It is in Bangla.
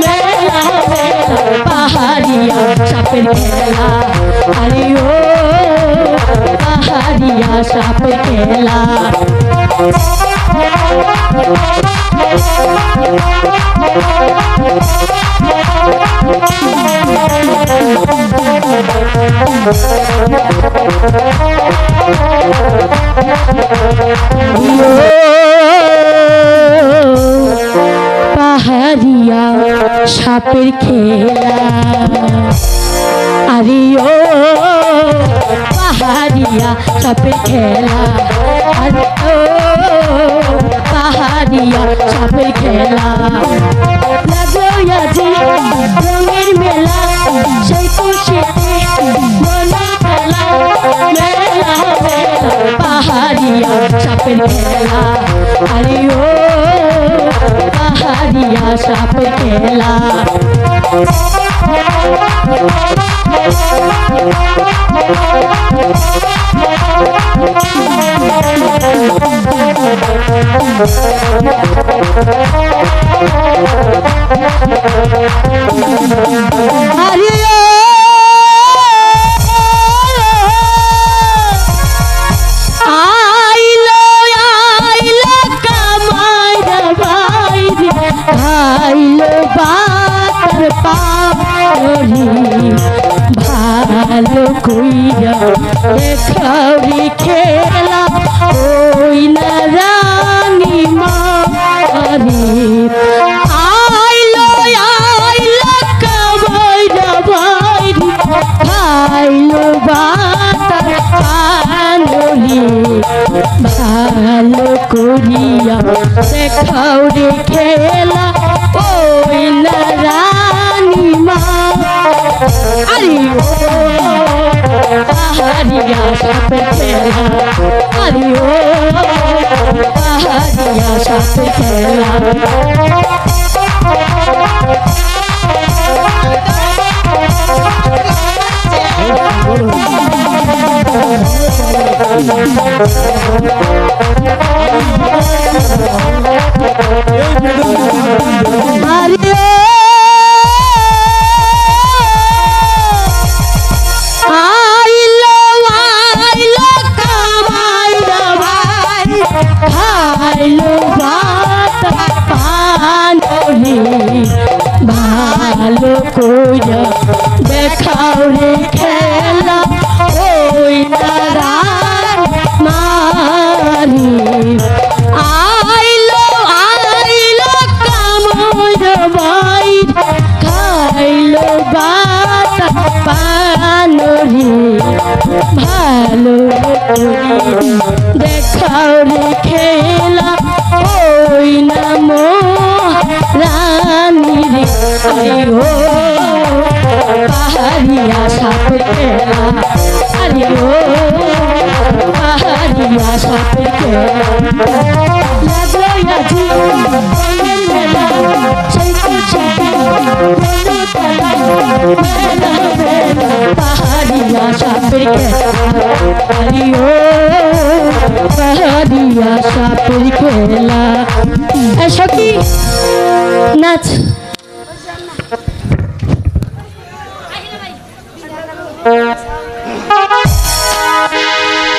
মেলা মেলা পাহাড়িয়া সাপের খেলা আরে ও পাহাড়িয়া সাপের খেলা পাহাড়িয়া সাপের খেলা আরে ও পাহাড়িয়া সাপের খেলা আরে ও পাহাড়িয়া সাপের খেলা লাগলো আজি রঙের মেলা সেই খুশিতে মনে খেলা মেলা মেলা পাহাড়িয়া সাপের খেলা আরে ও পাহাড়িয়া সাপের খেলা আরে আইলো আইলো কামাইরা বাইরে আইলো বাতার পারি ভালো কইরা দেখাবি খেলা ওই না রানী মারি আইলো আইলো কামাইরা বাইরে আইলো বাতার পারি ভালো করিয়া দেখাও রে খেলা ওই না রানী মা আরে ও পাহাড়িয়া সাপের খেলা আরে ও পাহাড়িয়া সাপের খেলা আরে আইলো আইলো কামাইরা ভাই আইলো ভাত পানি ভালো কইরা দেখাও রে খেলা ওই নারায়ণ মারি আইলো আইলো কামাইরা ভাই খাইলো ভাত পানি ভালো দেখাও রে খেলা ওই নামো রানী রে আরে ও পাহাড়িয়া সাপের খেলা আরে ও পাহাড়িয়া সাপের খেলা লাগলো আজি রঙের মেলা সেই খুশিতে মনে খেলা মেলা মেলা পাহাড়িয়া সাপের খেলা আরে ও পাহাড়িয়া সাপের খেলা সখী নাচ